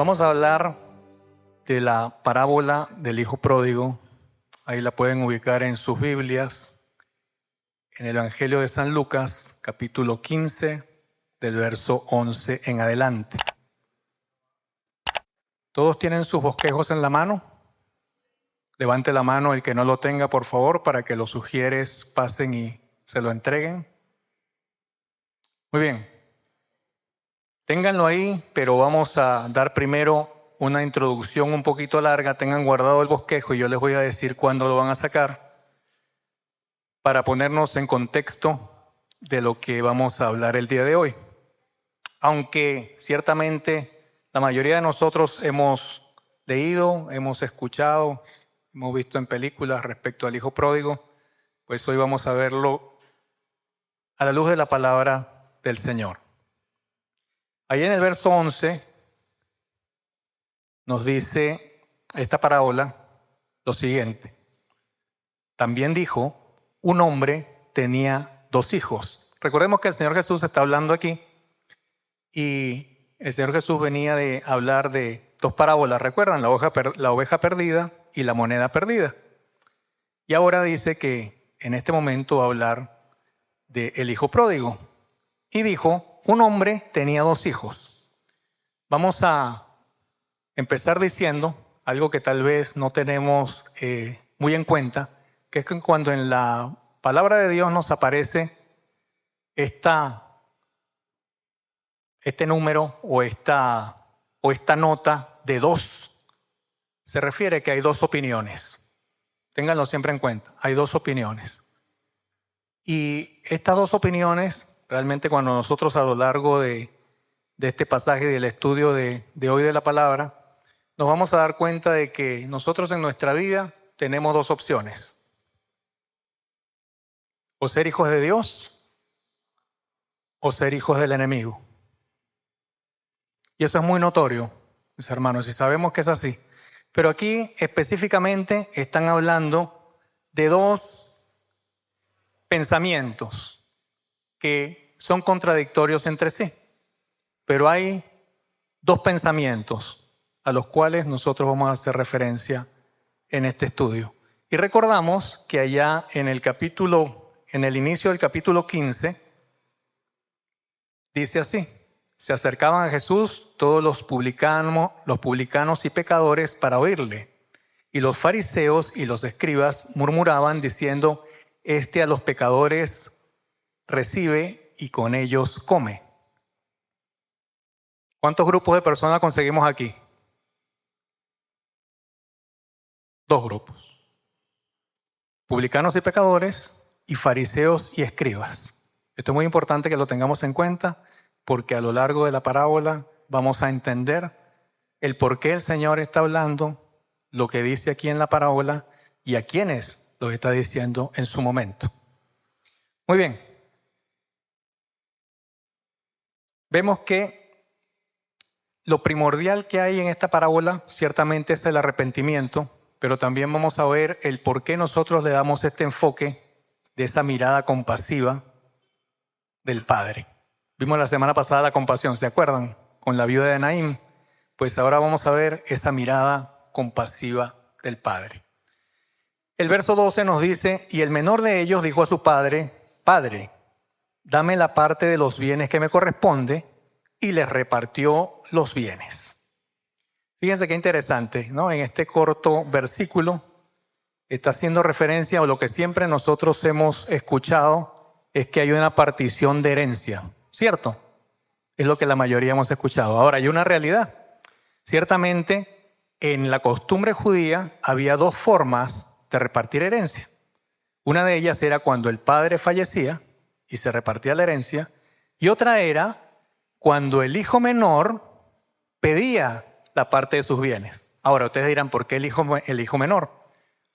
Vamos a hablar de la parábola del hijo pródigo. Ahí la pueden ubicar en sus Biblias, en el Evangelio de San Lucas, capítulo 15, del verso 11 en adelante. ¿Todos tienen sus bosquejos en la mano? Levante la mano el que no lo tenga, por favor, para que los sugieres pasen y se lo entreguen. Muy bien. Ténganlo ahí, pero vamos a dar primero una introducción un poquito larga. Tengan guardado el bosquejo y yo les voy a decir cuándo lo van a sacar para ponernos en contexto de lo que vamos a hablar el día de hoy. Aunque ciertamente la mayoría de nosotros hemos leído, hemos escuchado, hemos visto en películas respecto al hijo pródigo, pues hoy vamos a verlo a la luz de la palabra del Señor. Ahí en el verso 11 nos dice esta parábola lo siguiente. También dijo, un hombre tenía 2 hijos. Recordemos que el Señor Jesús está hablando aquí y el Señor Jesús venía de hablar de 2 parábolas. ¿Recuerdan? La oveja perdida y la moneda perdida. Y ahora dice que en este momento va a hablar del hijo pródigo. Y dijo, un hombre tenía 2 hijos. Vamos a empezar diciendo algo que tal vez no tenemos muy en cuenta, que es que cuando en la palabra de Dios nos aparece este número o esta nota de 2, se refiere que hay 2 opiniones. Ténganlo siempre en cuenta, hay 2 opiniones. Y estas 2 opiniones, realmente cuando nosotros a lo largo de este pasaje y del estudio de hoy de la palabra, nos vamos a dar cuenta de que nosotros en nuestra vida tenemos 2 opciones. O ser hijos de Dios o ser hijos del enemigo. Y eso es muy notorio, mis hermanos, y sabemos que es así. Pero aquí específicamente están hablando de 2 pensamientos que son contradictorios entre sí. Pero hay 2 pensamientos a los cuales nosotros vamos a hacer referencia en este estudio. Y recordamos que allá en el inicio del capítulo 15, dice así: se acercaban a Jesús todos los publicanos y pecadores para oírle. Y los fariseos y los escribas murmuraban diciendo, este a los pecadores recibe y con ellos come. ¿Cuántos grupos de personas conseguimos aquí? 2 grupos. Publicanos y pecadores y fariseos y escribas. Esto es muy importante que lo tengamos en cuenta porque a lo largo de la parábola vamos a entender el por qué el Señor está hablando lo que dice aquí en la parábola y a quiénes lo está diciendo en su momento. Muy bien. Vemos que lo primordial que hay en esta parábola ciertamente es el arrepentimiento, pero también vamos a ver el por qué nosotros le damos este enfoque de esa mirada compasiva del Padre. Vimos la semana pasada la compasión, ¿se acuerdan? Con la viuda de Naín. Pues ahora vamos a ver esa mirada compasiva del Padre. El verso 12 nos dice, y el menor de ellos dijo a su padre, Padre, dame la parte de los bienes que me corresponde, y les repartió los bienes. Fíjense qué interesante, ¿no? En este corto versículo está haciendo referencia a lo que siempre nosotros hemos escuchado, es que hay una partición de herencia, ¿cierto? Es lo que la mayoría hemos escuchado. Ahora, hay una realidad. Ciertamente, en la costumbre judía había 2 formas de repartir herencia. Una de ellas era cuando el padre fallecía y se repartía la herencia, y otra era cuando el hijo menor pedía la parte de sus bienes. Ahora, ustedes dirán, ¿por qué el hijo menor?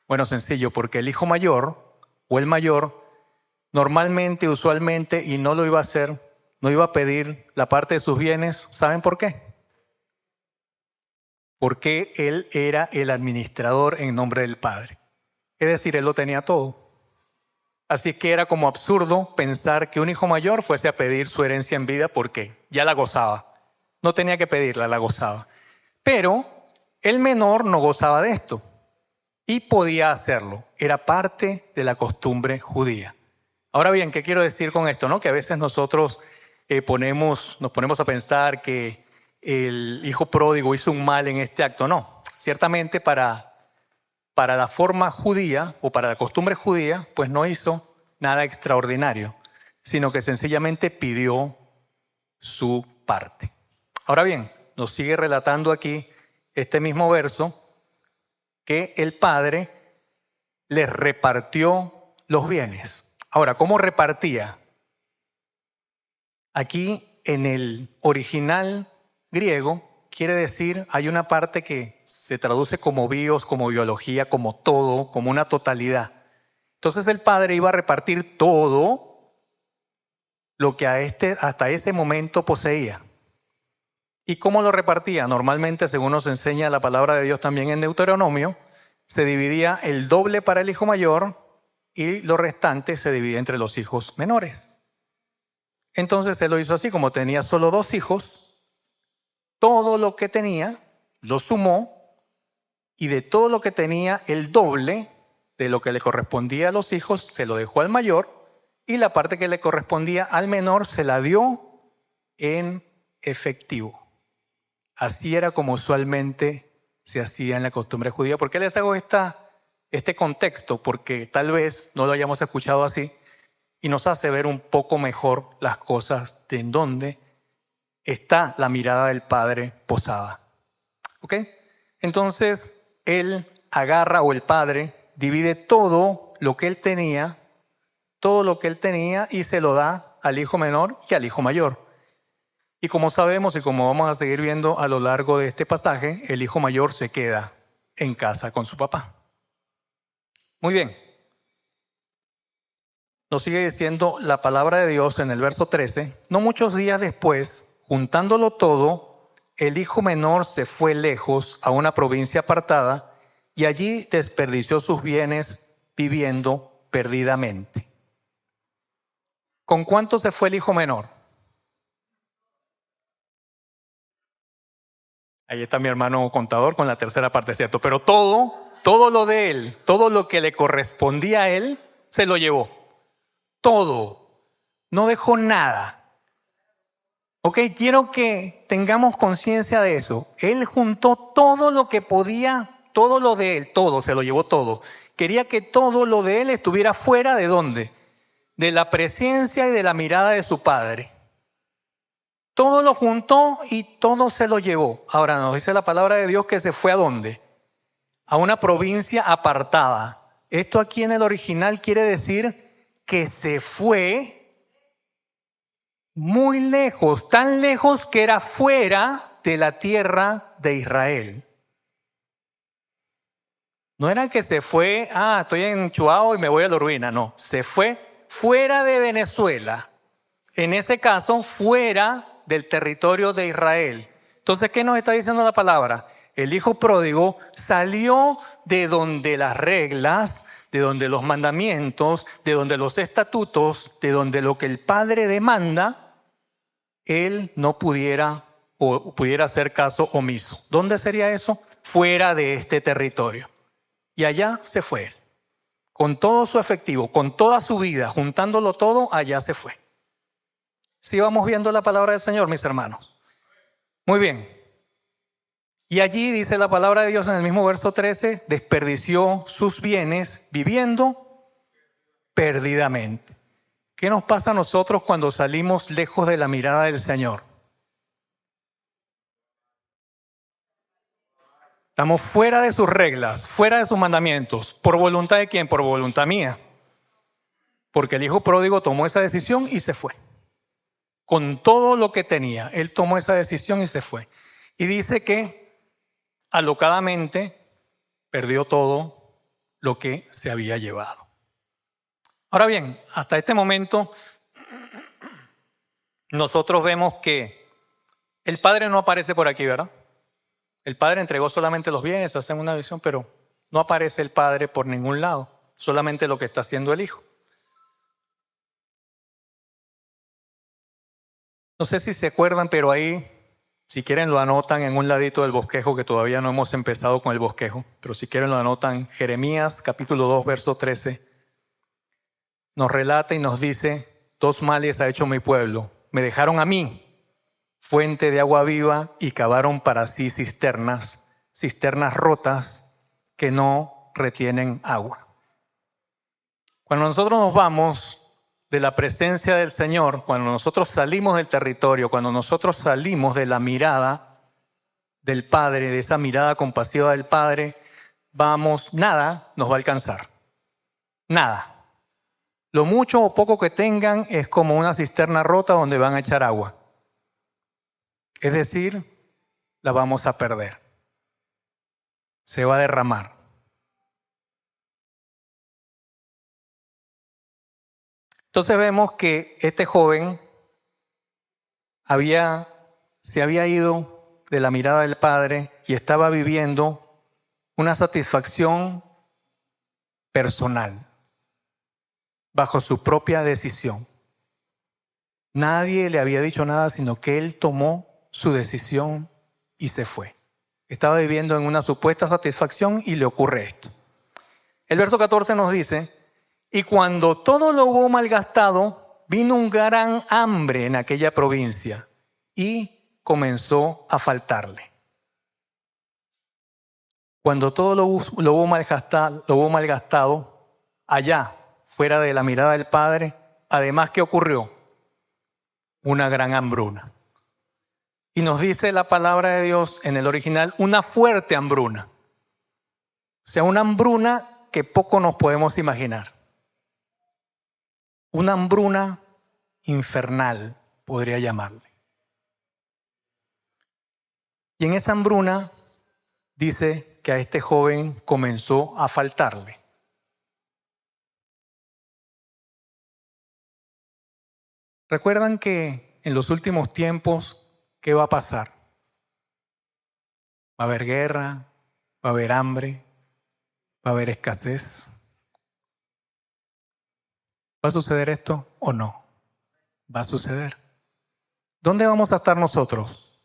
Bueno, sencillo, porque el hijo mayor o el mayor normalmente, usualmente, y no lo iba a hacer, no iba a pedir la parte de sus bienes. ¿Saben por qué? Porque él era el administrador en nombre del padre. Es decir, él lo tenía todo. Así que era como absurdo pensar que un hijo mayor fuese a pedir su herencia en vida porque ya la gozaba. No tenía que pedirla, la gozaba. Pero el menor no gozaba de esto y podía hacerlo. Era parte de la costumbre judía. Ahora bien, ¿qué quiero decir con esto? ¿No? Que a veces nosotros nos ponemos a pensar que el hijo pródigo hizo un mal en este acto. No, ciertamente para la forma judía o para la costumbre judía, pues no hizo nada extraordinario, sino que sencillamente pidió su parte. Ahora bien, nos sigue relatando aquí este mismo verso que el padre les repartió los bienes. Ahora, ¿cómo repartía? Aquí en el original griego quiere decir, hay una parte que se traduce como bios, como biología, como todo, como una totalidad. Entonces el padre iba a repartir todo lo que hasta ese momento poseía. ¿Y cómo lo repartía? Normalmente, según nos enseña la palabra de Dios también en Deuteronomio, se dividía el doble para el hijo mayor y lo restante se dividía entre los hijos menores. Entonces él lo hizo así, como tenía solo 2 hijos, todo lo que tenía lo sumó y de todo lo que tenía el doble de lo que le correspondía a los hijos se lo dejó al mayor y la parte que le correspondía al menor se la dio en efectivo. Así era como usualmente se hacía en la costumbre judía. ¿Por qué les hago este contexto? Porque tal vez no lo hayamos escuchado así y nos hace ver un poco mejor las cosas de en dónde está la mirada del Padre posada. ¿Ok? Entonces, él agarra, o el Padre divide todo lo que él tenía y se lo da al hijo menor y al hijo mayor. Y como sabemos y como vamos a seguir viendo a lo largo de este pasaje, el hijo mayor se queda en casa con su papá. Muy bien. Nos sigue diciendo la palabra de Dios en el verso 13. No muchos días después, juntándolo todo, el hijo menor se fue lejos a una provincia apartada y allí desperdició sus bienes viviendo perdidamente. ¿Con cuánto se fue el hijo menor? Ahí está mi hermano contador con la tercera parte, ¿cierto? Pero todo lo de él, todo lo que le correspondía a él, se lo llevó. Todo. No dejó nada. Ok, quiero que tengamos conciencia de eso. Él juntó todo lo que podía, todo lo de él, todo, se lo llevó todo. Quería que todo lo de él estuviera fuera ¿de dónde? De la presencia y de la mirada de su padre. Todo lo juntó y todo se lo llevó. Ahora nos dice la palabra de Dios que se fue ¿a dónde? A una provincia apartada. Esto aquí en el original quiere decir que se fue muy lejos, tan lejos que era fuera de la tierra de Israel. No era que se fue, estoy en Chuao y me voy a la ruina, no, se fue fuera de Venezuela, en ese caso fuera del territorio de Israel. Entonces, ¿qué nos está diciendo la palabra? El hijo pródigo salió de donde las reglas, de donde los mandamientos, de donde los estatutos, de donde lo que el padre demanda, él no pudiera o pudiera hacer caso omiso. ¿Dónde sería eso? Fuera de este territorio. Y allá se fue él. Con todo su efectivo, con toda su vida, juntándolo todo, allá se fue. ¿Sí vamos viendo la palabra del Señor, mis hermanos? Muy bien. Y allí dice la palabra de Dios en el mismo verso 13, desperdició sus bienes viviendo perdidamente. ¿Qué nos pasa a nosotros cuando salimos lejos de la mirada del Señor? Estamos fuera de sus reglas, fuera de sus mandamientos. ¿Por voluntad de quién? Por voluntad mía. Porque el hijo pródigo tomó esa decisión y se fue. Con todo lo que tenía, él tomó esa decisión y se fue. Y dice que alocadamente perdió todo lo que se había llevado. Ahora bien, hasta este momento nosotros vemos que el padre no aparece por aquí, ¿verdad? El padre entregó solamente los bienes, hacen una visión, pero no aparece el padre por ningún lado, solamente lo que está haciendo el hijo. No sé si se acuerdan, pero ahí Si quieren lo anotan en un ladito del bosquejo, que todavía no hemos empezado con el bosquejo, pero si quieren lo anotan. Jeremías capítulo 2, verso 13, nos relata y nos dice: dos males ha hecho mi pueblo. Me dejaron a mí, fuente de agua viva, y cavaron para sí cisternas rotas que no retienen agua. Cuando nosotros nos vamos de la presencia del Señor, cuando nosotros salimos del territorio, cuando nosotros salimos de la mirada del Padre, de esa mirada compasiva del Padre, nada nos va a alcanzar. Nada. Lo mucho o poco que tengan es como una cisterna rota donde van a echar agua. Es decir, la vamos a perder. Se va a derramar. Entonces vemos que este joven se había ido de la mirada del Padre y estaba viviendo una satisfacción personal, bajo su propia decisión. Nadie le había dicho nada, sino que él tomó su decisión y se fue. Estaba viviendo en una supuesta satisfacción y le ocurre esto. El verso 14 nos dice: y cuando todo lo hubo malgastado, vino un gran hambre en aquella provincia y comenzó a faltarle. Cuando todo lo hubo malgastado, allá, fuera de la mirada del Padre, además, ¿qué ocurrió? Una gran hambruna. Y nos dice la palabra de Dios en el original, una fuerte hambruna. O sea, una hambruna que poco nos podemos imaginar. Una hambruna infernal, podría llamarle. Y en esa hambruna dice que a este joven comenzó a faltarle. ¿Recuerdan que en los últimos tiempos qué va a pasar? Va a haber guerra, va a haber hambre, va a haber escasez. ¿Va a suceder esto o no? Va a suceder. ¿Dónde vamos a estar nosotros?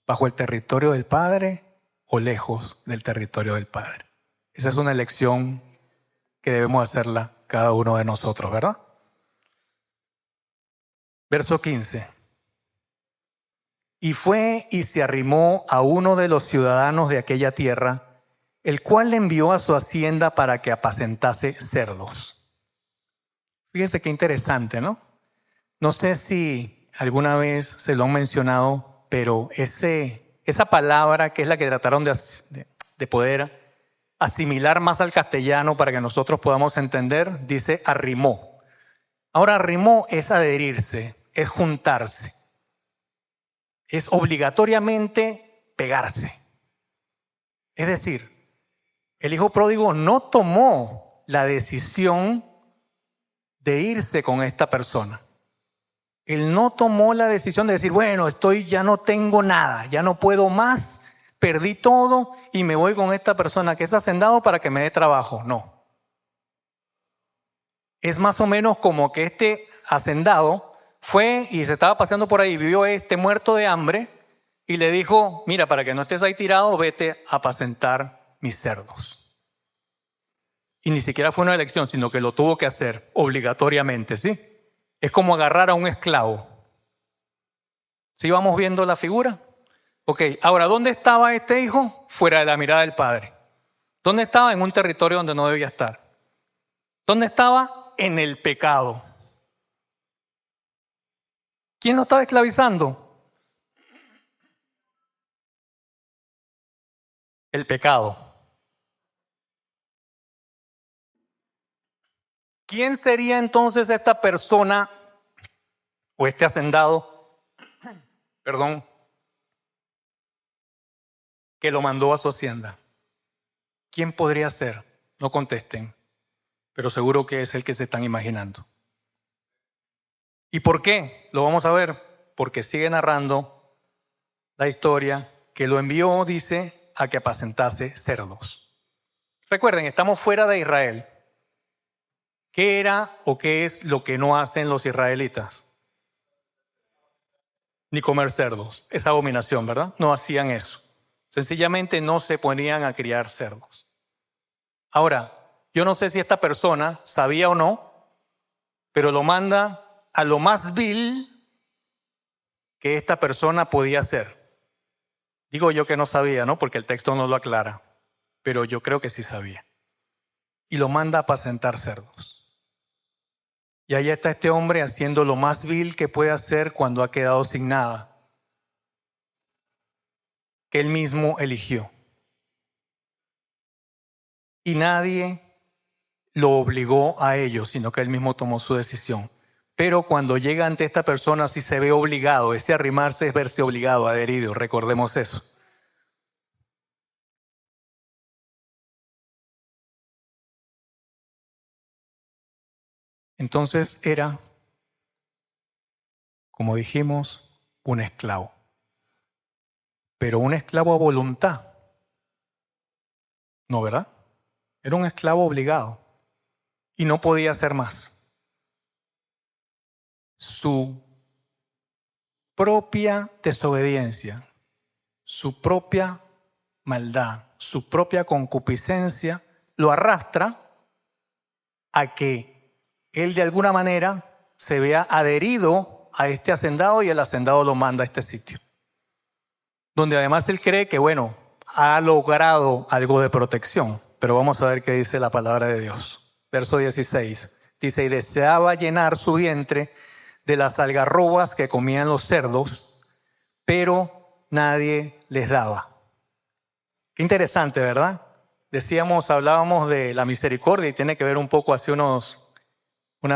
¿Bajo el territorio del Padre o lejos del territorio del Padre? Esa es una elección que debemos hacerla cada uno de nosotros, ¿verdad? Verso 15. Y fue y se arrimó a uno de los ciudadanos de aquella tierra, el cual le envió a su hacienda para que apacentase cerdos. Fíjense qué interesante, ¿no? No sé si alguna vez se lo han mencionado, pero esa palabra que es la que trataron de poder asimilar más al castellano para que nosotros podamos entender, dice arrimó. Ahora, arrimó es adherirse, es juntarse, es obligatoriamente pegarse. Es decir, el hijo pródigo no tomó la decisión de irse con esta persona. Él no tomó la decisión de decir, bueno, ya no tengo nada, ya no puedo más, perdí todo y me voy con esta persona que es hacendado para que me dé trabajo. No. Es más o menos como que este hacendado fue y se estaba paseando por ahí, vio muerto de hambre y le dijo, mira, para que no estés ahí tirado, vete a apacentar mis cerdos. Y ni siquiera fue una elección, sino que lo tuvo que hacer obligatoriamente, ¿sí? Es como agarrar a un esclavo. ¿Sí vamos viendo la figura? Ok, ahora, ¿dónde estaba este hijo? Fuera de la mirada del padre. ¿Dónde estaba? En un territorio donde no debía estar. ¿Dónde estaba? En el pecado. ¿Quién lo estaba esclavizando? El pecado. ¿Quién sería entonces esta persona o este hacendado, que lo mandó a su hacienda? ¿Quién podría ser? No contesten, pero seguro que es el que se están imaginando. ¿Y por qué? Lo vamos a ver, porque sigue narrando la historia que lo envió, dice, a que apacentase cerdos. Recuerden, estamos fuera de Israel. ¿Qué era o qué es lo que no hacen los israelitas? ni comer cerdos. Es abominación, ¿verdad? No hacían eso. Sencillamente no se ponían a criar cerdos. Ahora, yo no sé si esta persona sabía o no, pero lo manda a lo más vil que esta persona podía hacer. Digo yo que no sabía, ¿no? Porque el texto no lo aclara, pero yo creo que sí sabía. Y lo manda a apacentar cerdos. Y ahí está este hombre haciendo lo más vil que puede hacer cuando ha quedado sin nada, que él mismo eligió. Y nadie lo obligó a ello, sino que él mismo tomó su decisión. Pero cuando llega ante esta persona, sí se ve obligado. Ese arrimarse es verse obligado, adherido. Recordemos eso. Entonces era, como dijimos, un esclavo. Pero un esclavo a voluntad. ¿No, verdad? Era un esclavo obligado. Y no podía hacer más. Su propia desobediencia, su propia maldad, su propia concupiscencia, lo arrastra a que él de alguna manera se vea adherido a este hacendado y el hacendado lo manda a este sitio. Donde además él cree que, bueno, ha logrado algo de protección. Pero vamos a ver qué dice la palabra de Dios. Verso 16. Dice, y deseaba llenar su vientre de las algarrobas que comían los cerdos, pero nadie les daba. Qué interesante, ¿verdad? Hablábamos de la misericordia y tiene que ver un poco hace unas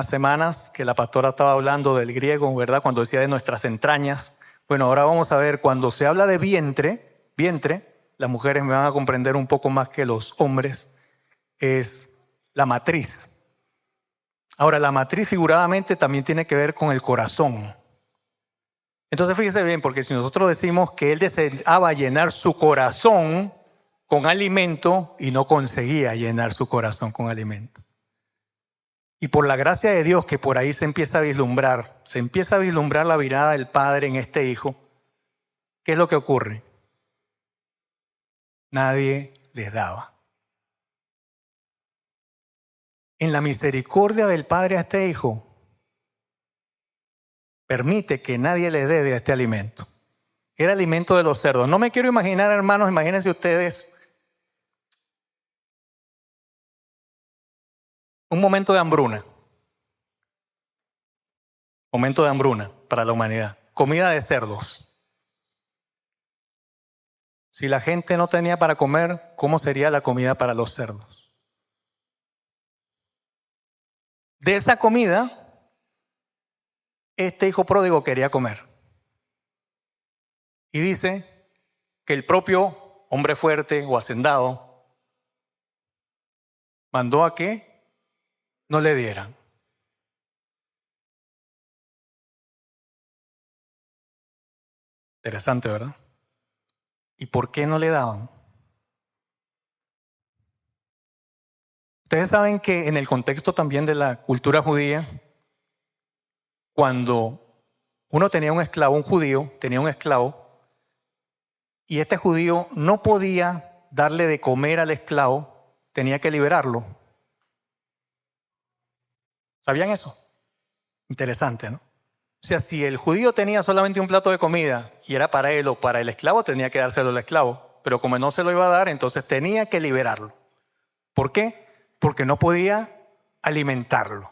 semanas que la pastora estaba hablando del griego, ¿verdad? Cuando decía de nuestras entrañas. Bueno, ahora vamos a ver, cuando se habla de vientre, las mujeres me van a comprender un poco más que los hombres, es la matriz. Ahora, la matriz figuradamente también tiene que ver con el corazón. Entonces fíjese bien, porque si nosotros decimos que él deseaba llenar su corazón con alimento y no conseguía llenar su corazón con alimento. Y por la gracia de Dios que por ahí se empieza a vislumbrar la mirada del Padre en este hijo, ¿qué es lo que ocurre? Nadie les daba. En la misericordia del Padre a este hijo, permite que nadie le dé de este alimento. Era alimento de los cerdos. No me quiero imaginar, hermanos, imagínense ustedes un momento de hambruna. Momento de hambruna para la humanidad. Comida de cerdos. Si la gente no tenía para comer, ¿cómo sería la comida para los cerdos? De esa comida, este hijo pródigo quería comer. Y dice que el propio hombre fuerte o hacendado mandó a que no le dieran. Interesante, ¿verdad? ¿Y por qué no le daban? Ustedes saben que en el contexto también de la cultura judía, cuando uno tenía un esclavo, un judío tenía un esclavo, y este judío no podía darle de comer al esclavo, tenía que liberarlo. ¿Sabían eso? Interesante, ¿no? O sea, si el judío tenía solamente un plato de comida y era para él o para el esclavo, tenía que dárselo al esclavo. Pero como no se lo iba a dar, entonces tenía que liberarlo. ¿Por qué? Porque no podía alimentarlo.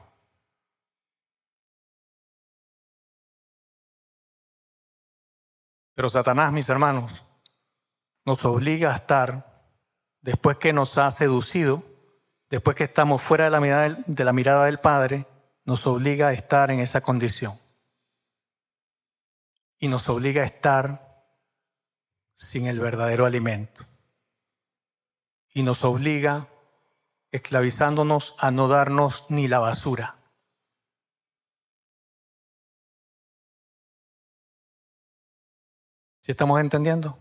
Pero Satanás, mis hermanos, nos obliga a estar, después que nos ha seducido, después que estamos fuera de la mirada del Padre, nos obliga a estar en esa condición. Y nos obliga a estar sin el verdadero alimento. Y nos obliga, esclavizándonos, a no darnos ni la basura. ¿Sí estamos entendiendo?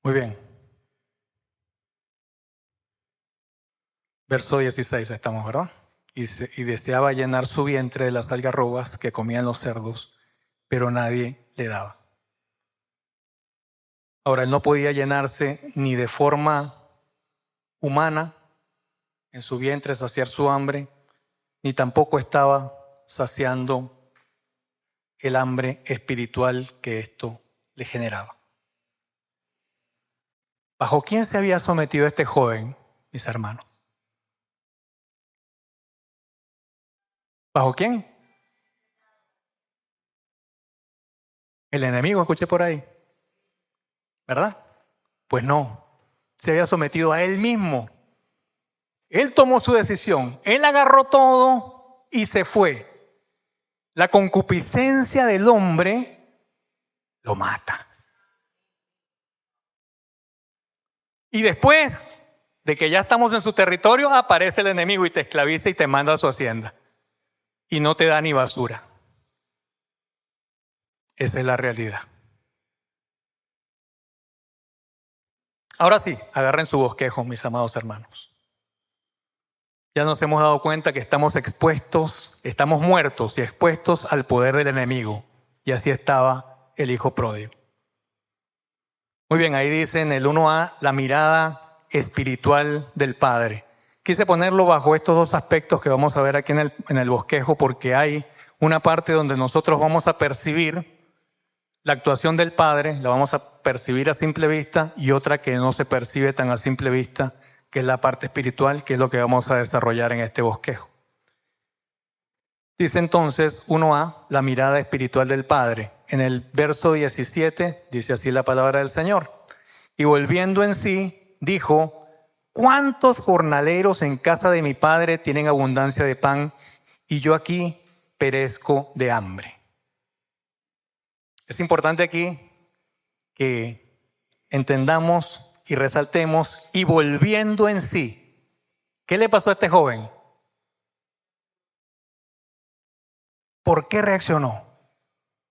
Muy bien. Verso 16 estamos, ¿verdad? Y deseaba llenar su vientre de las algarrobas que comían los cerdos, pero nadie le daba. Ahora, él no podía llenarse ni de forma humana en su vientre, saciar su hambre, ni tampoco estaba saciando el hambre espiritual que esto le generaba. ¿Bajo quién se había sometido este joven, mis hermanos? ¿Bajo quién? El enemigo, escuché por ahí, ¿verdad? Pues no, se había sometido a él mismo. Él tomó su decisión, él agarró todo y se fue. La concupiscencia del hombre lo mata. Y después de que ya estamos en su territorio, aparece el enemigo y te esclaviza y te manda a su hacienda. Y no te da ni basura. Esa es la realidad. Ahora sí, agarren su bosquejo, mis amados hermanos. Ya nos hemos dado cuenta que estamos expuestos, estamos muertos y expuestos al poder del enemigo. Y así estaba el hijo pródigo. Muy bien, ahí dice en el 1a, la mirada espiritual del Padre. Quise ponerlo bajo estos dos aspectos que vamos a ver aquí en el bosquejo, porque hay una parte donde nosotros vamos a percibir la actuación del Padre, la vamos a percibir a simple vista, y otra que no se percibe tan a simple vista, que es la parte espiritual, que es lo que vamos a desarrollar en este bosquejo. Dice entonces 1a, la mirada espiritual del Padre. En el verso 17 dice así la palabra del Señor. Y volviendo en sí, dijo: ¿cuántos jornaleros en casa de mi Padre tienen abundancia de pan y yo aquí perezco de hambre? Es importante aquí que entendamos y resaltemos, y volviendo en sí. ¿Qué le pasó a este joven? ¿Por qué reaccionó?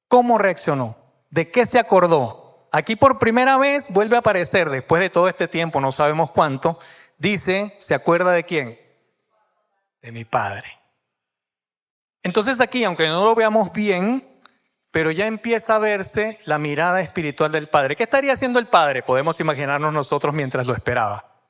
¿Cómo reaccionó? ¿De qué se acordó? Aquí por primera vez vuelve a aparecer, después de todo este tiempo, no sabemos cuánto, dice, ¿se acuerda de quién? De mi Padre. Entonces aquí, aunque no lo veamos bien, pero ya empieza a verse la mirada espiritual del Padre. ¿Qué estaría haciendo el Padre? Podemos imaginarnos nosotros mientras lo esperaba.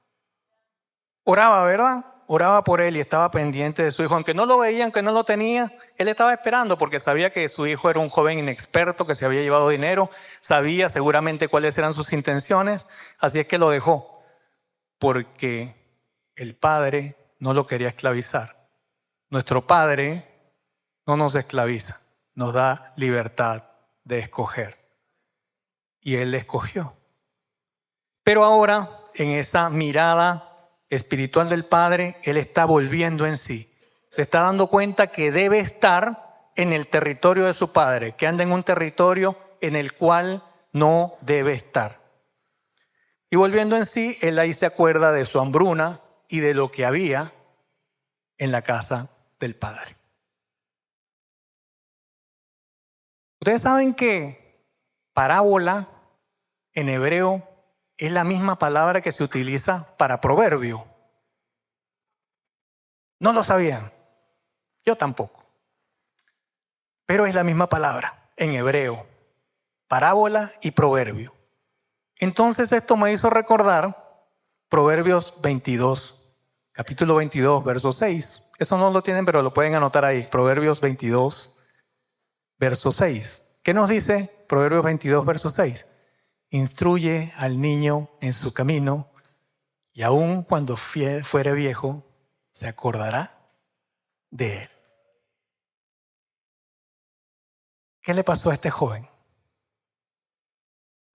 Oraba, ¿verdad? Oraba por él y estaba pendiente de su hijo. Aunque no lo veía, aunque no lo tenía, él estaba esperando porque sabía que su hijo era un joven inexperto que se había llevado dinero, sabía seguramente cuáles eran sus intenciones, así es que lo dejó porque el Padre no lo quería esclavizar. Nuestro Padre no nos esclaviza, nos da libertad de escoger. Y él escogió. Pero ahora, en esa mirada espiritual del Padre, él está volviendo en sí. Se está dando cuenta que debe estar en el territorio de su Padre, que anda en un territorio en el cual no debe estar. Y volviendo en sí, él ahí se acuerda de su hambruna y de lo que había en la casa del Padre. Ustedes saben que parábola en hebreo es la misma palabra que se utiliza para proverbio. ¿No lo sabían? Yo tampoco. Pero es la misma palabra en hebreo, parábola y proverbio. Entonces esto me hizo recordar Proverbios 22, capítulo 22, verso 6. Eso no lo tienen, pero lo pueden anotar ahí. Proverbios 22, verso 6. ¿Qué nos dice Proverbios 22, verso 6? Instruye al niño en su camino y aun cuando fuere viejo, se acordará de él. ¿Qué le pasó a este joven?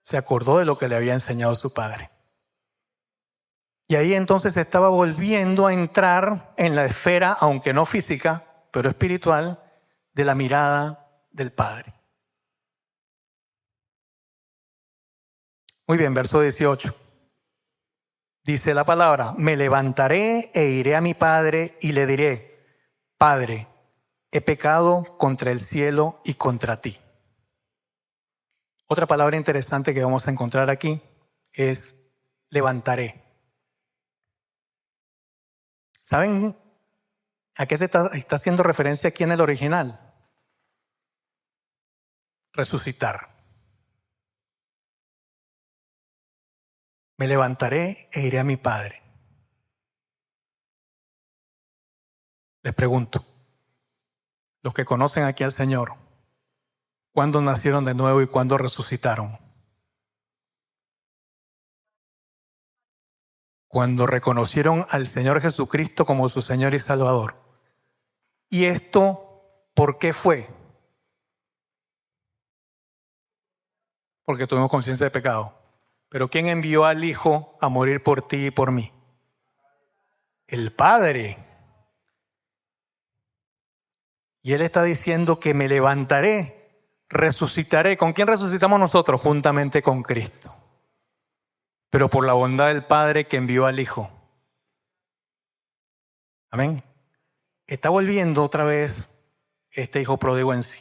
Se acordó de lo que le había enseñado su padre. Y ahí entonces estaba volviendo a entrar en la esfera, aunque no física, pero espiritual, de la mirada del Padre. Muy bien, verso 18. Dice la palabra: me levantaré e iré a mi padre y le diré: Padre, he pecado contra el cielo y contra ti. Otra palabra interesante que vamos a encontrar aquí es levantaré. ¿Saben a qué se está haciendo referencia aquí en el original? Resucitar. Me levantaré e iré a mi Padre. Les pregunto, los que conocen aquí al Señor, ¿cuándo nacieron de nuevo y cuándo resucitaron? Cuando reconocieron al Señor Jesucristo como su Señor y Salvador. ¿Y esto por qué fue? Porque tuvimos conciencia de pecado. Pero ¿quién envió al Hijo a morir por ti y por mí? El Padre. Y Él está diciendo que me levantaré, resucitaré. ¿Con quién resucitamos nosotros? Juntamente con Cristo. Pero por la bondad del Padre que envió al Hijo. Amén. Está volviendo otra vez este hijo pródigo en sí.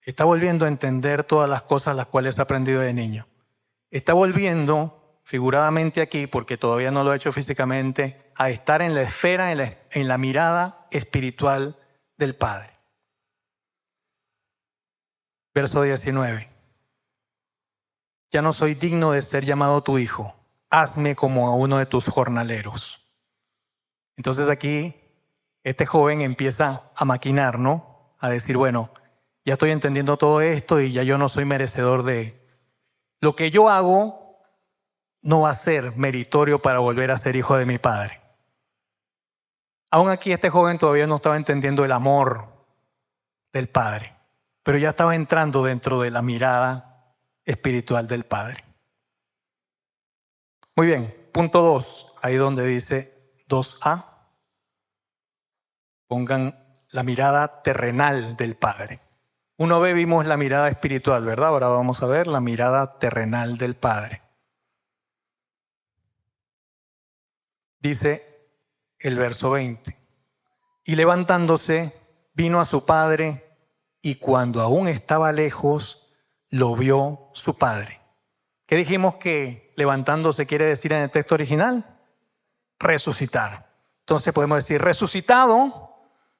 Está volviendo a entender todas las cosas las cuales ha aprendido de niño. Está volviendo figuradamente aquí, porque todavía no lo ha hecho físicamente, a estar en la esfera, en la mirada espiritual del Padre. Verso 19. Ya no soy digno de ser llamado tu hijo. Hazme como a uno de tus jornaleros. Entonces aquí este joven empieza a maquinar, ¿no? A decir, bueno, ya estoy entendiendo todo esto y ya yo no soy merecedor de... Lo que yo hago no va a ser meritorio para volver a ser hijo de mi Padre. Aún aquí este joven todavía no estaba entendiendo el amor del Padre, pero ya estaba entrando dentro de la mirada espiritual del Padre. Muy bien, punto 2, ahí donde dice 2a. Pongan la mirada terrenal del Padre. 1b vimos la mirada espiritual, ¿verdad? Ahora vamos a ver la mirada terrenal del Padre. Dice el verso 20. Y levantándose, vino a su padre, y cuando aún estaba lejos, lo vio su padre. ¿Qué dijimos que levantándose quiere decir en el texto original? Resucitar. Entonces podemos decir, resucitado,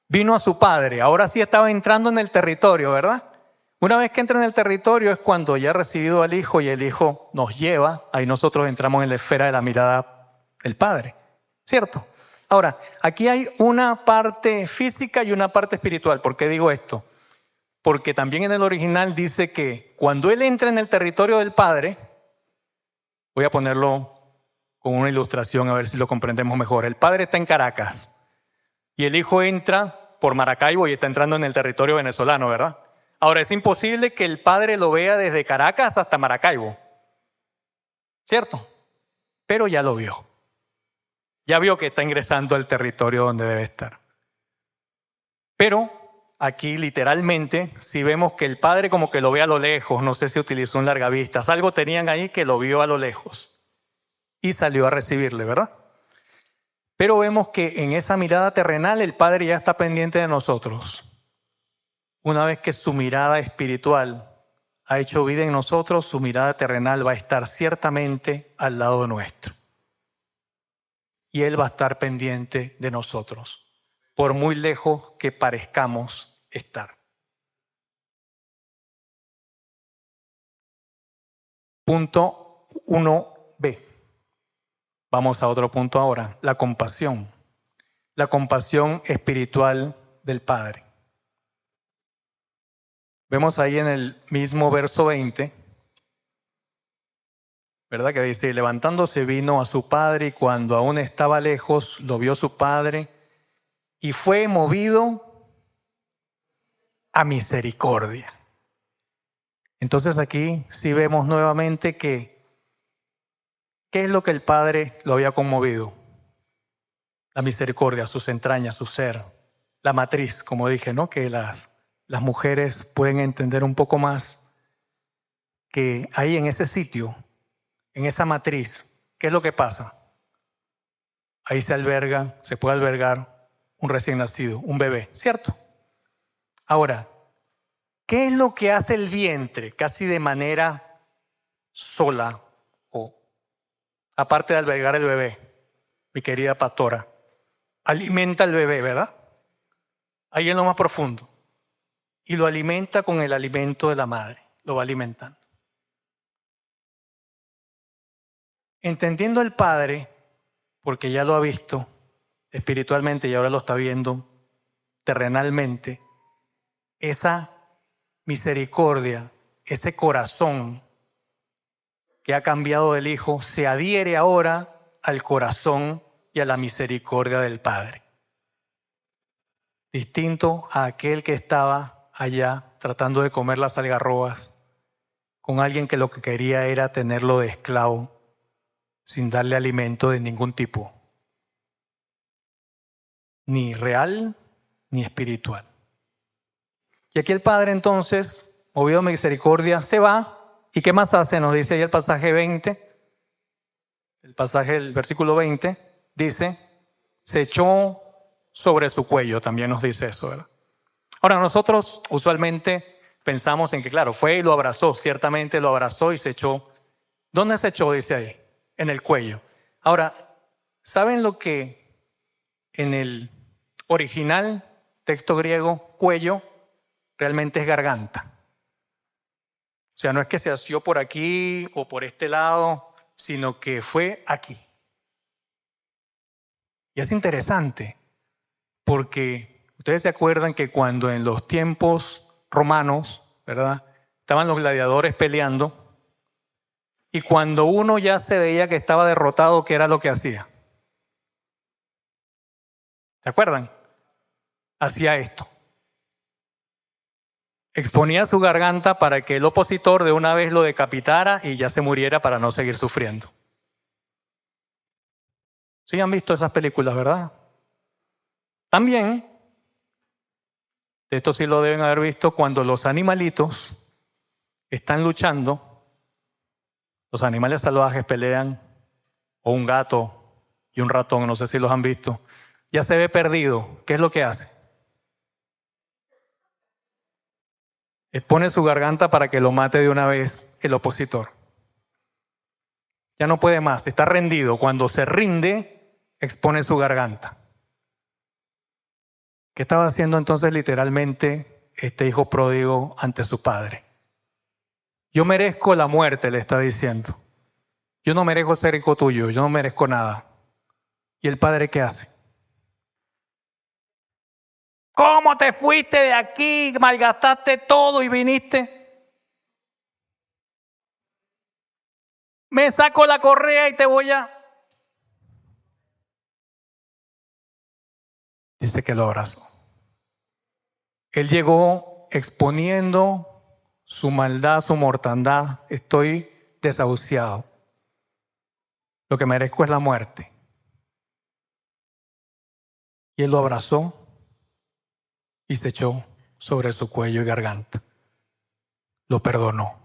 vino a su padre. Ahora sí estaba entrando en el territorio, ¿verdad? Una vez que entra en el territorio es cuando ya ha recibido al Hijo y el Hijo nos lleva, ahí nosotros entramos en la esfera de la mirada del Padre, ¿cierto? Ahora, aquí hay una parte física y una parte espiritual. ¿Por qué digo esto? Porque también en el original dice que cuando Él entra en el territorio del Padre, voy a ponerlo con una ilustración a ver si lo comprendemos mejor. El Padre está en Caracas y el Hijo entra por Maracaibo y está entrando en el territorio venezolano, ¿verdad? Ahora, es imposible que el Padre lo vea desde Caracas hasta Maracaibo, ¿cierto? Pero ya lo vio. Ya vio que está ingresando al territorio donde debe estar. Pero aquí literalmente, si vemos que el Padre como que lo ve a lo lejos, no sé si utilizó un largavistas, algo tenían ahí que lo vio a lo lejos y salió a recibirle, ¿verdad? Pero vemos que en esa mirada terrenal el Padre ya está pendiente de nosotros. Una vez que su mirada espiritual ha hecho vida en nosotros, su mirada terrenal va a estar ciertamente al lado nuestro. Y Él va a estar pendiente de nosotros, por muy lejos que parezcamos estar. Punto 1b. Vamos a otro punto ahora, la compasión. La compasión espiritual del Padre. Vemos ahí en el mismo verso 20, ¿verdad? Que dice, levantándose vino a su padre y cuando aún estaba lejos, lo vio su padre y fue movido a misericordia. Entonces aquí sí vemos nuevamente que, ¿qué es lo que el Padre lo había conmovido? La misericordia, sus entrañas, su ser, la matriz, como dije, ¿no? Que las mujeres pueden entender un poco más que ahí en ese sitio, en esa matriz, ¿qué es lo que pasa? Ahí se puede albergar un recién nacido, un bebé, ¿cierto? Ahora, ¿qué es lo que hace el vientre casi de manera sola o aparte de albergar el bebé, mi querida pastora? alimenta al bebé, ¿verdad? Ahí en lo más profundo. Y lo alimenta con el alimento de la madre. Lo va alimentando. Entendiendo el Padre, porque ya lo ha visto espiritualmente y ahora lo está viendo terrenalmente, esa misericordia, ese corazón que ha cambiado del Hijo, se adhiere ahora al corazón y a la misericordia del Padre. Distinto a aquel que estaba allá tratando de comer las algarrobas con alguien que lo que quería era tenerlo de esclavo sin darle alimento de ningún tipo, ni real ni espiritual. Y aquí el Padre entonces, movido a misericordia, se va. ¿Y qué más hace? Nos dice ahí el pasaje 20, el versículo 20, dice, se echó sobre su cuello, también nos dice eso, ¿verdad? Ahora nosotros usualmente pensamos en que, claro, fue y lo abrazó, ciertamente lo abrazó y se echó. ¿Dónde se echó? Dice ahí, en el cuello. Ahora, ¿saben lo que en el original texto griego, cuello, realmente es garganta? O sea, no es que se asió por aquí o por este lado, sino que fue aquí. Y es interesante porque ustedes se acuerdan que cuando en los tiempos romanos, ¿verdad?, estaban los gladiadores peleando y cuando uno ya se veía que estaba derrotado, ¿qué era lo que hacía? ¿Se acuerdan? Hacía esto. Exponía su garganta para que el opositor de una vez lo decapitara y ya se muriera para no seguir sufriendo. Sí han visto esas películas, ¿verdad? También, esto sí lo deben haber visto, cuando los animalitos están luchando, los animales salvajes pelean, o un gato y un ratón, no sé si los han visto, ya se ve perdido. ¿Qué es lo que hace? Expone su garganta para que lo mate de una vez el opositor. Ya no puede más, está rendido. Cuando se rinde, expone su garganta. ¿Qué estaba haciendo entonces literalmente este hijo pródigo ante su padre? Yo merezco la muerte, le está diciendo. Yo no merezco ser hijo tuyo, yo no merezco nada. ¿Y el padre qué hace? ¿Cómo te fuiste de aquí? Malgastaste todo y viniste. Me saco la correa y te voy a... Dice que lo abrazó. Él llegó exponiendo su maldad, su mortandad. Estoy desahuciado. Lo que merezco es la muerte. Y él lo abrazó y se echó sobre su cuello y garganta. Lo perdonó.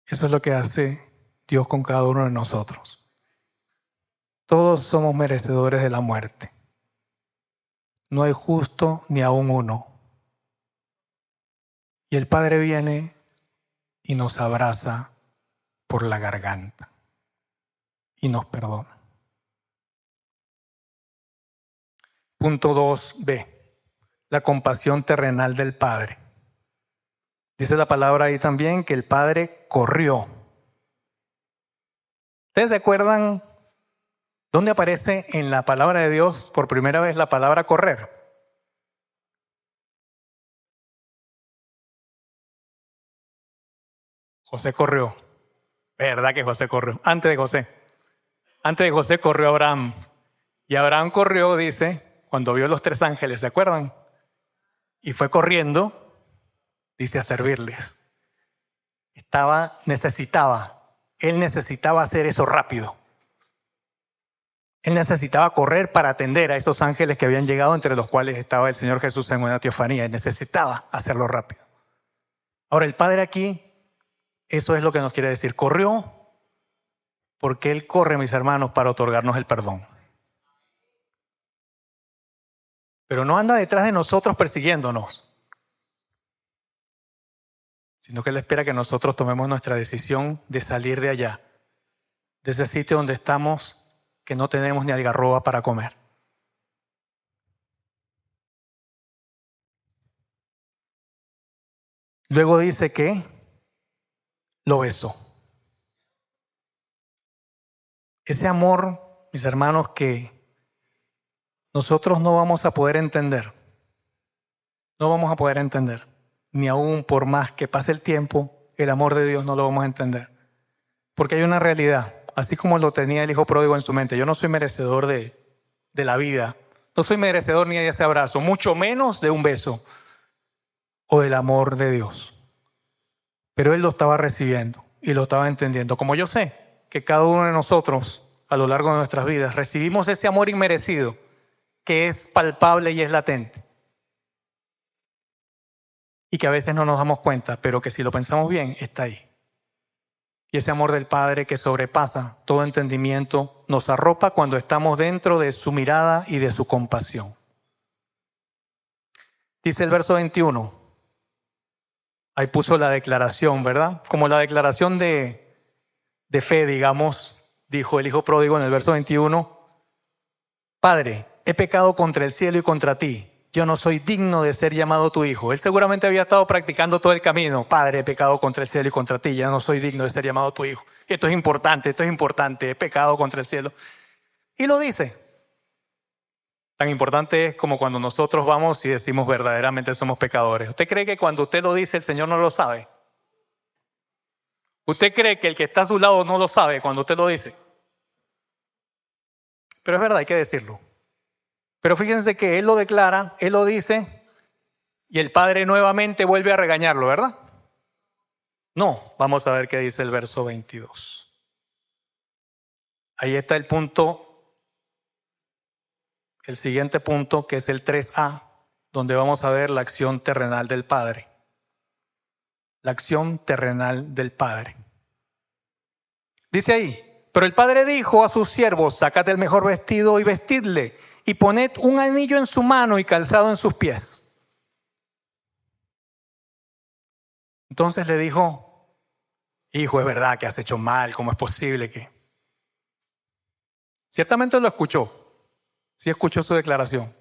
Eso es lo que hace Dios con cada uno de nosotros. Todos somos merecedores de la muerte. No hay justo ni aún uno. Y el Padre viene y nos abraza por la garganta y nos perdona. Punto 2b. La compasión terrenal del Padre. Dice la palabra ahí también que el Padre corrió. ¿Ustedes se acuerdan dónde aparece en la palabra de Dios por primera vez la palabra correr? José corrió. ¿Verdad que José corrió? Antes de José. Antes de José corrió Abraham. Y Abraham corrió, dice, cuando vio los 3 ángeles, ¿se acuerdan? Y fue corriendo, dice, a servirles. Él necesitaba hacer eso rápido. Él necesitaba correr para atender a esos ángeles que habían llegado, entre los cuales estaba el Señor Jesús en una teofanía. Él necesitaba hacerlo rápido. Ahora, el Padre aquí, eso es lo que nos quiere decir. Corrió porque Él corre, mis hermanos, para otorgarnos el perdón. Pero no anda detrás de nosotros persiguiéndonos, sino que Él espera que nosotros tomemos nuestra decisión de salir de allá, de ese sitio donde estamos que no tenemos ni algarroba para comer. Luego dice que lo besó. Ese amor, mis hermanos, que nosotros no vamos a poder entender. No vamos a poder entender. Ni aún por más que pase el tiempo, el amor de Dios no lo vamos a entender. Porque hay una realidad, así como lo tenía el hijo pródigo en su mente. Yo no soy merecedor de la vida. No soy merecedor ni de ese abrazo, mucho menos de un beso o del amor de Dios. Pero él lo estaba recibiendo y lo estaba entendiendo. Como yo sé que cada uno de nosotros, a lo largo de nuestras vidas, recibimos ese amor inmerecido que es palpable y es latente. Y que a veces no nos damos cuenta, pero que si lo pensamos bien, está ahí. Y ese amor del Padre que sobrepasa todo entendimiento nos arropa cuando estamos dentro de su mirada y de su compasión. Dice el verso 21. Ahí puso la declaración, ¿verdad? Como la declaración de fe, digamos, dijo el hijo pródigo en el verso 21. Padre, he pecado contra el cielo y contra ti. Yo no soy digno de ser llamado tu hijo. Él seguramente había estado practicando todo el camino. Padre, he pecado contra el cielo y contra ti. Ya no soy digno de ser llamado tu hijo. Esto es importante. He pecado contra el cielo. Y lo dice. Tan importante es como cuando nosotros vamos y decimos verdaderamente somos pecadores. ¿Usted cree que cuando usted lo dice el Señor no lo sabe? ¿Usted cree que el que está a su lado no lo sabe cuando usted lo dice? Pero es verdad, hay que decirlo. Pero fíjense que Él lo declara, Él lo dice y el Padre nuevamente vuelve a regañarlo, ¿verdad? No, vamos a ver qué dice el verso 22. Ahí está el punto, el siguiente punto, que es el 3a, donde vamos a ver la acción terrenal del Padre. La acción terrenal del Padre. Dice ahí, pero el Padre dijo a sus siervos, sacad el mejor vestido y vestidle, y poned un anillo en su mano y calzado en sus pies. Entonces le dijo, hijo, es verdad que has hecho mal, ¿cómo es posible que? Ciertamente lo escuchó, sí escuchó su declaración,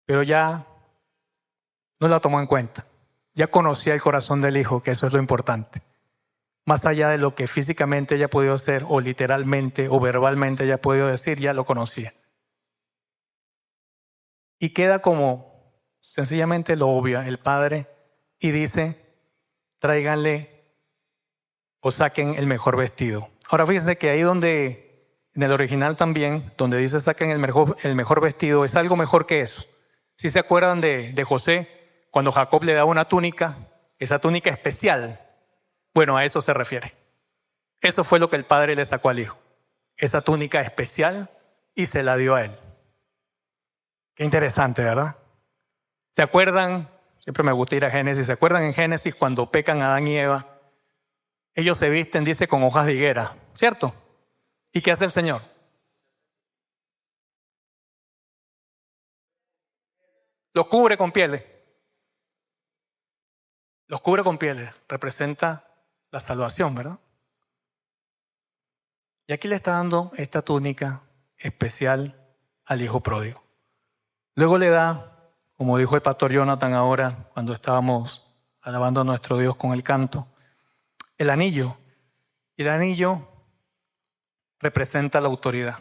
pero ya no la tomó en cuenta. Ya conocía el corazón del hijo, que eso es lo importante. Más allá de lo que físicamente ella ha podido hacer, o literalmente, o verbalmente ella ha podido decir, ya lo conocía. Y queda como sencillamente lo obvio, el padre, y dice, tráiganle o saquen el mejor vestido. Ahora fíjense que ahí donde, en el original también, donde dice saquen el mejor vestido, es algo mejor que eso. Si se acuerdan de José, cuando Jacob le da una túnica, esa túnica especial, bueno, a eso se refiere. Eso fue lo que el padre le sacó al hijo, esa túnica especial, y se la dio a él. Qué interesante, ¿verdad? ¿Se acuerdan? Siempre me gusta ir a Génesis. ¿Se acuerdan en Génesis cuando pecan Adán y Eva? Ellos se visten, dice, con hojas de higuera, ¿cierto? ¿Y qué hace el Señor? Los cubre con pieles. Los cubre con pieles. Representa la salvación, ¿verdad? Y aquí le está dando esta túnica especial al hijo pródigo. Luego le da, como dijo el pastor Jonathan ahora, cuando estábamos alabando a nuestro Dios con el canto, el anillo. Y el anillo representa la autoridad.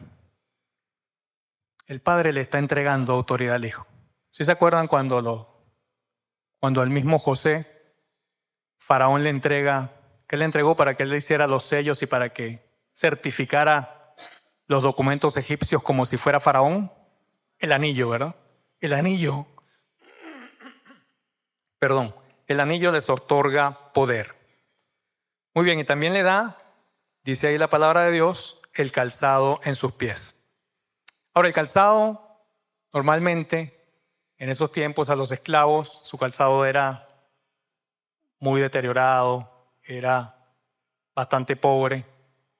El padre le está entregando autoridad al hijo. ¿Sí se acuerdan cuando al mismo José, Faraón le entrega, que le entregó para que él le hiciera los sellos y para que certificara los documentos egipcios como si fuera Faraón? El anillo, ¿verdad? El anillo les otorga poder. Muy bien, y también le da, dice ahí la palabra de Dios, el calzado en sus pies. Ahora, el calzado, normalmente, en esos tiempos a los esclavos, su calzado era muy deteriorado, era bastante pobre,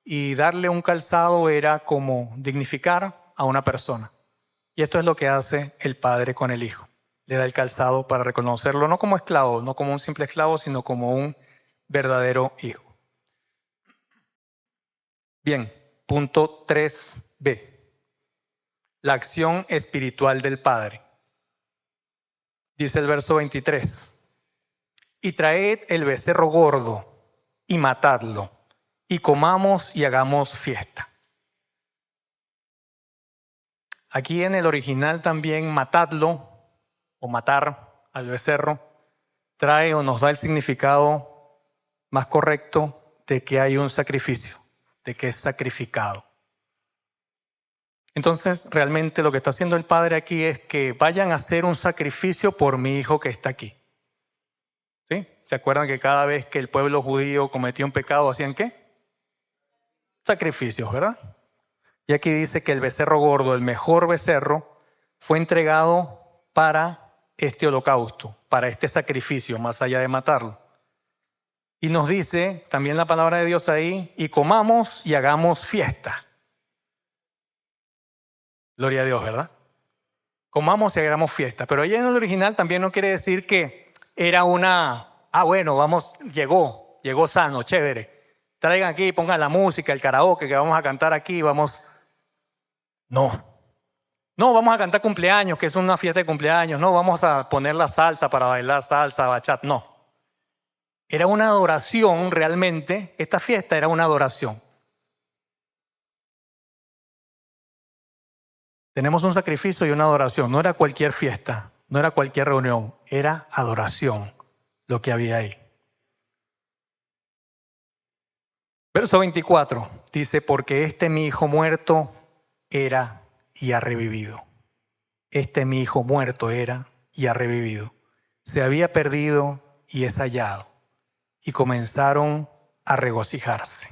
y darle un calzado era como dignificar a una persona. Y esto es lo que hace el padre con el hijo. Le da el calzado para reconocerlo no como esclavo, no como un simple esclavo, sino como un verdadero hijo. Bien, punto 3b. La acción espiritual del Padre. Dice el verso 23. Y traed el becerro gordo y matadlo, y comamos y hagamos fiesta. Aquí en el original también matadlo o matar al becerro trae o nos da el significado más correcto de que hay un sacrificio, de que es sacrificado. Entonces, realmente lo que está haciendo el Padre aquí es que vayan a hacer un sacrificio por mi hijo que está aquí. ¿Sí? ¿Se acuerdan que cada vez que el pueblo judío cometía un pecado, hacían qué? Sacrificios, ¿verdad? Y aquí dice que el becerro gordo, el mejor becerro, fue entregado para este holocausto, para este sacrificio, más allá de matarlo. Y nos dice también la palabra de Dios ahí, y comamos y hagamos fiesta. Gloria a Dios, ¿verdad? Comamos y hagamos fiesta. Pero ahí en el original también no quiere decir que era bueno, vamos, llegó sano, chévere. Traigan aquí, pongan la música, el karaoke que vamos a cantar aquí, vamos. No, vamos a cantar cumpleaños, que es una fiesta de cumpleaños. No, vamos a poner la salsa para bailar salsa, bachata. No. Era una adoración realmente. Esta fiesta era una adoración. Tenemos un sacrificio y una adoración. No era cualquier fiesta, no era cualquier reunión. Era adoración lo que había ahí. Verso 24 dice, porque este mi hijo muerto era y ha revivido. Este mi hijo muerto era y ha revivido. Se había perdido y es hallado. Y comenzaron a regocijarse.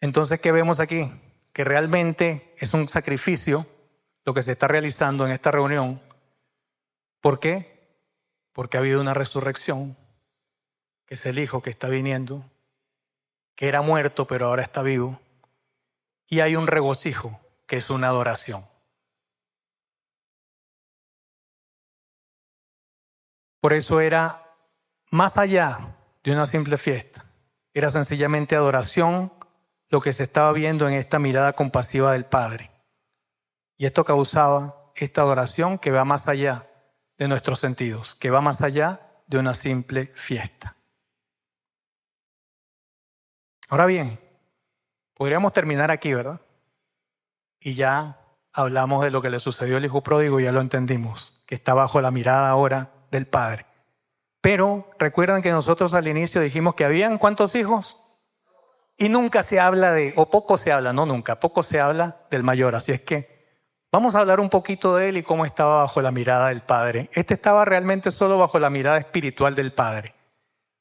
Entonces, ¿qué vemos aquí? Que realmente es un sacrificio lo que se está realizando en esta reunión. ¿Por qué? Porque ha habido una resurrección, que es el Hijo que está viniendo, que era muerto pero ahora está vivo. Y hay un regocijo, que es una adoración. Por eso era más allá de una simple fiesta. Era sencillamente adoración lo que se estaba viendo en esta mirada compasiva del Padre. Y esto causaba esta adoración que va más allá de nuestros sentidos, que va más allá de una simple fiesta. Ahora bien, podríamos terminar aquí, ¿verdad? Y ya hablamos de lo que le sucedió al hijo pródigo y ya lo entendimos, que está bajo la mirada ahora del Padre. Pero recuerdan que nosotros al inicio dijimos que habían ¿cuántos hijos? Y nunca se habla o poco se habla, no nunca, poco se habla del mayor. Así es que vamos a hablar un poquito de él y cómo estaba bajo la mirada del Padre. Este estaba realmente solo bajo la mirada espiritual del Padre,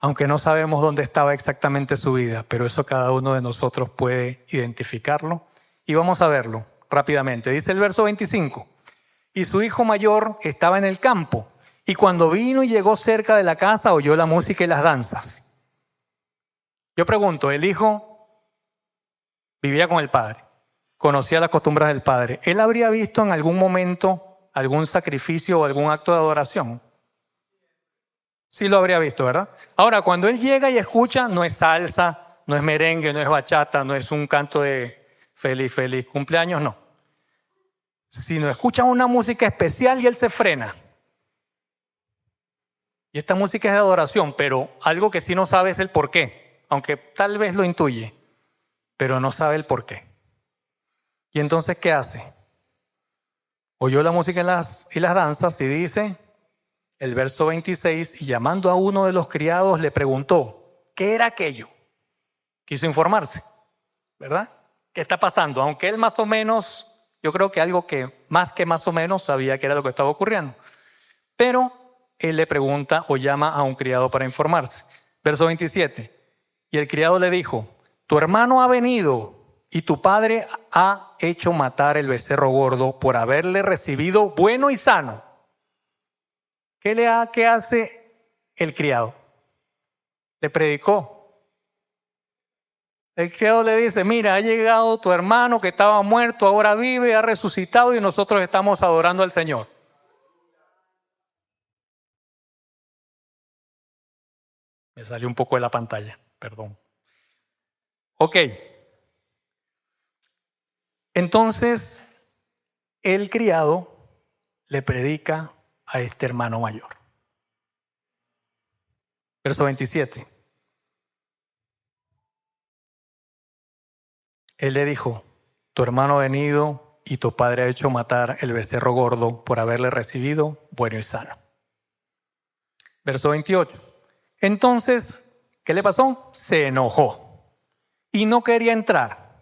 aunque no sabemos dónde estaba exactamente su vida, pero eso cada uno de nosotros puede identificarlo. Y vamos a verlo rápidamente. Dice el verso 25, y su hijo mayor estaba en el campo, y cuando vino y llegó cerca de la casa oyó la música y las danzas. Yo pregunto, el hijo vivía con el padre, conocía las costumbres del padre. ¿Él habría visto en algún momento algún sacrificio o algún acto de adoración? Sí lo habría visto, ¿verdad? Ahora, cuando él llega y escucha, no es salsa, no es merengue, no es bachata, no es un canto de feliz, feliz cumpleaños, no. Sino escucha una música especial y él se frena. Y esta música es de adoración, pero algo que sí no sabe es el por qué, aunque tal vez lo intuye, pero no sabe el por qué. ¿Y entonces qué hace? Oyó la música y las danzas y dice, el verso 26, y llamando a uno de los criados le preguntó, ¿qué era aquello? Quiso informarse, ¿verdad? ¿Qué está pasando? Aunque él más o menos, yo creo que algo que más o menos sabía que era lo que estaba ocurriendo. Pero él le pregunta o llama a un criado para informarse. Verso 27, y el criado le dijo, tu hermano ha venido y tu padre ha hecho matar el becerro gordo por haberle recibido bueno y sano. ¿Qué hace el criado? Le predicó. El criado le dice, mira, ha llegado tu hermano que estaba muerto, ahora vive, ha resucitado y nosotros estamos adorando al Señor. Me salió un poco de la pantalla, perdón. Ok, Entonces, el criado le predica a este hermano mayor. Verso 27. Él le dijo: tu hermano ha venido y tu padre ha hecho matar el becerro gordo por haberle recibido bueno y sano. Verso 28. Entonces, ¿qué le pasó? Se enojó y no quería entrar.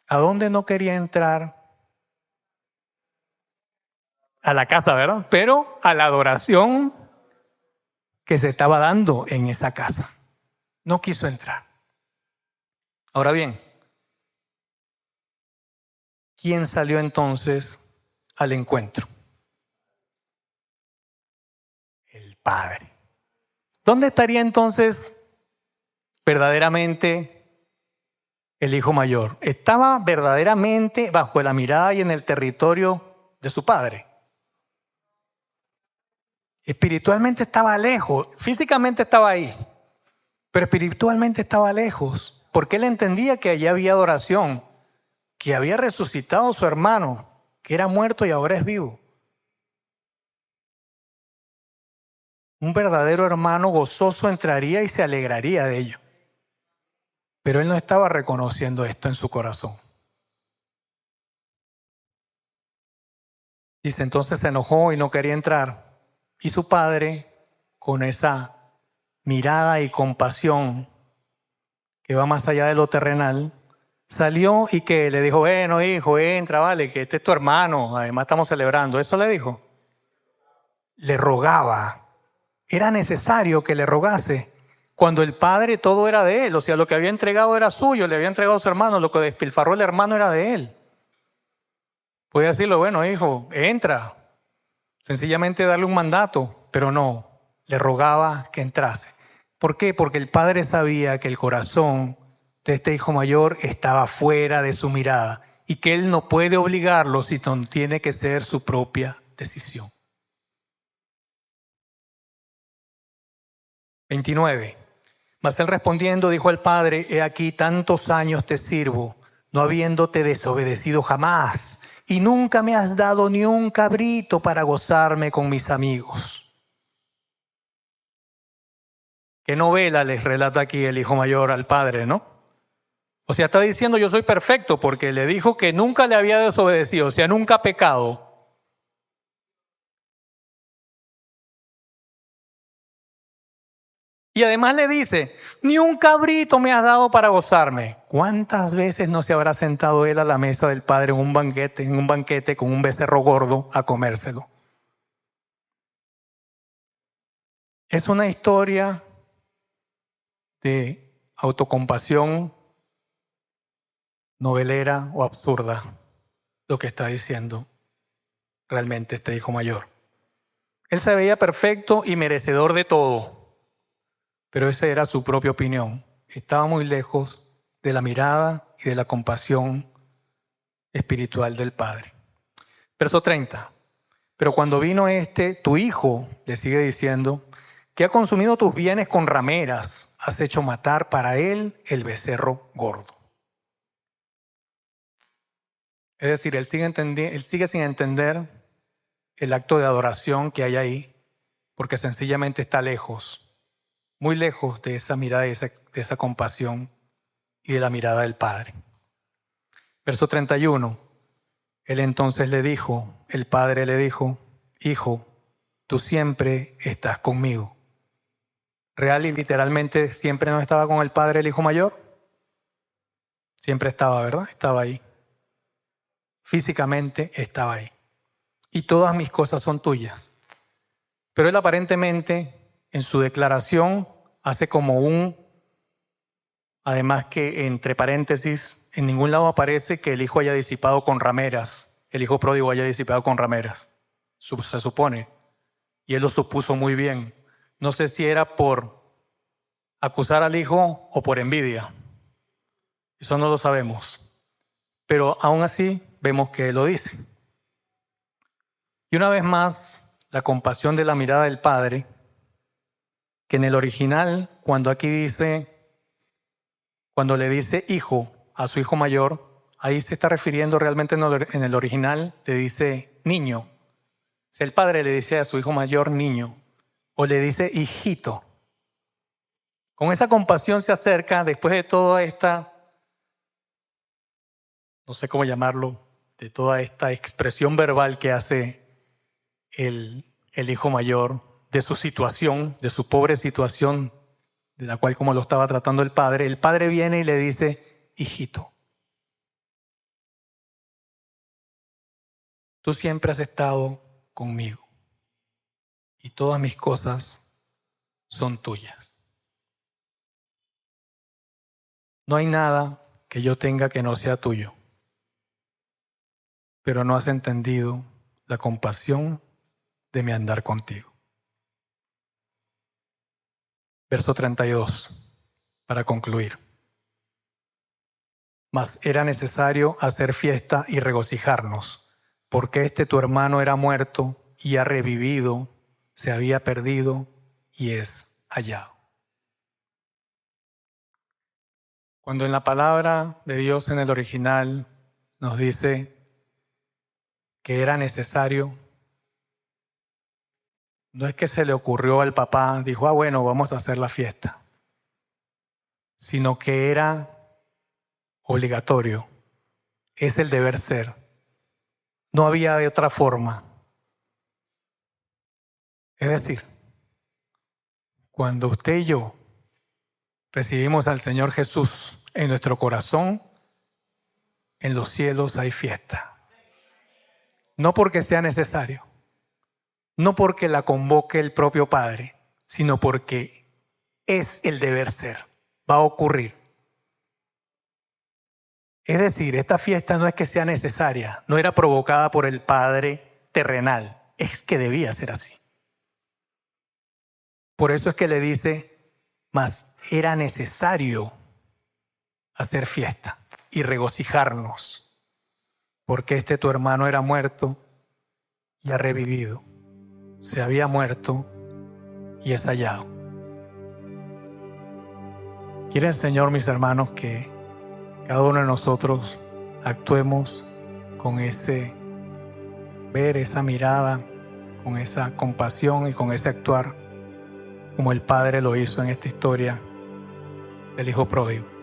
¿A dónde no quería entrar? A la casa, ¿verdad? Pero a la adoración que se estaba dando en esa casa. No quiso entrar. Ahora bien, ¿quién salió entonces al encuentro? El Padre. ¿Dónde estaría entonces verdaderamente el hijo mayor? ¿Estaba verdaderamente bajo la mirada y en el territorio de su padre? Espiritualmente estaba lejos, físicamente estaba ahí, pero espiritualmente estaba lejos, porque él entendía que allí había adoración, que había resucitado a su hermano, que era muerto y ahora es vivo. Un verdadero hermano gozoso entraría y se alegraría de ello. Pero él no estaba reconociendo esto en su corazón. Dice, entonces se enojó y no quería entrar. Y su padre, con esa mirada y compasión que va más allá de lo terrenal, salió y que le dijo, bueno, hijo, entra, vale, que este es tu hermano, además estamos celebrando. Eso le dijo. Le rogaba. Era necesario que le rogase. Cuando el padre todo era de él, o sea, lo que había entregado era suyo, le había entregado a su hermano, lo que despilfarró el hermano era de él. Podía decirle, bueno, hijo, entra. Sencillamente darle un mandato, pero no, le rogaba que entrase. ¿Por qué? Porque el padre sabía que el corazón de este hijo mayor estaba fuera de su mirada y que él no puede obligarlo, sino tiene que ser su propia decisión. 29. Mas él respondiendo dijo al padre, he aquí tantos años te sirvo, no habiéndote desobedecido jamás, y nunca me has dado ni un cabrito para gozarme con mis amigos. ¿Qué novela les relata aquí el hijo mayor al padre, no? O sea, está diciendo yo soy perfecto porque le dijo que nunca le había desobedecido, o sea, nunca ha pecado. Y además le dice, ni un cabrito me has dado para gozarme. ¿Cuántas veces no se habrá sentado él a la mesa del padre en un banquete con un becerro gordo a comérselo? Es una historia de autocompasión novelera o absurda lo que está diciendo realmente este hijo mayor. Él se veía perfecto y merecedor de todo, pero esa era su propia opinión. Estaba muy lejos de la mirada y de la compasión espiritual del Padre. Verso 30. Pero cuando vino tu hijo, le sigue diciendo, que ha consumido tus bienes con rameras, has hecho matar para él el becerro gordo. Es decir, él sigue sin entender el acto de adoración que hay ahí, porque sencillamente está lejos, muy lejos de esa mirada, de esa compasión y de la mirada del Padre. Verso 31. Él entonces el Padre le dijo, hijo, tú siempre estás conmigo. Real y literalmente siempre no estaba con el Padre el hijo mayor. Siempre estaba, ¿verdad? Estaba ahí. Físicamente estaba ahí. Y todas mis cosas son tuyas. Pero él aparentemente en su declaración hace como además que entre paréntesis, en ningún lado aparece que el hijo haya disipado con rameras, el hijo pródigo haya disipado con rameras. Se supone. Y él lo supuso muy bien. No sé si era por acusar al hijo o por envidia. Eso no lo sabemos. Pero aún así vemos que él lo dice. Y una vez más, la compasión de la mirada del Padre, que en el original, cuando le dice hijo, a su hijo mayor, ahí se está refiriendo realmente en el original, le dice niño. Si el padre le dice a su hijo mayor niño, o le dice hijito. Con esa compasión se acerca, después de toda esta, no sé cómo llamarlo, de toda esta expresión verbal que hace el hijo mayor de su situación, de su pobre situación, de la cual como lo estaba tratando el padre viene y le dice, hijito, tú siempre has estado conmigo y todas mis cosas son tuyas. No hay nada que yo tenga que no sea tuyo, pero no has entendido la compasión de mi andar contigo. Verso 32, para concluir. Mas era necesario hacer fiesta y regocijarnos, porque tu hermano era muerto y ha revivido, se había perdido y es hallado. Cuando en la palabra de Dios en el original nos dice que era necesario, no es que se le ocurrió al papá, dijo, bueno, vamos a hacer la fiesta, sino que era obligatorio, es el deber ser. No había de otra forma. Es decir, cuando usted y yo recibimos al Señor Jesús en nuestro corazón, en los cielos hay fiesta. No porque sea necesario, no porque la convoque el propio Padre, sino porque es el deber ser, va a ocurrir. Es decir, esta fiesta no es que sea necesaria, no era provocada por el Padre terrenal, es que debía ser así. Por eso es que le dice, mas era necesario hacer fiesta y regocijarnos, porque tu hermano era muerto y ha revivido, se había muerto y es hallado. Quiere el Señor, mis hermanos, que cada uno de nosotros actuemos con ese ver, esa mirada, con esa compasión y con ese actuar, como el Padre lo hizo en esta historia del Hijo Pródigo.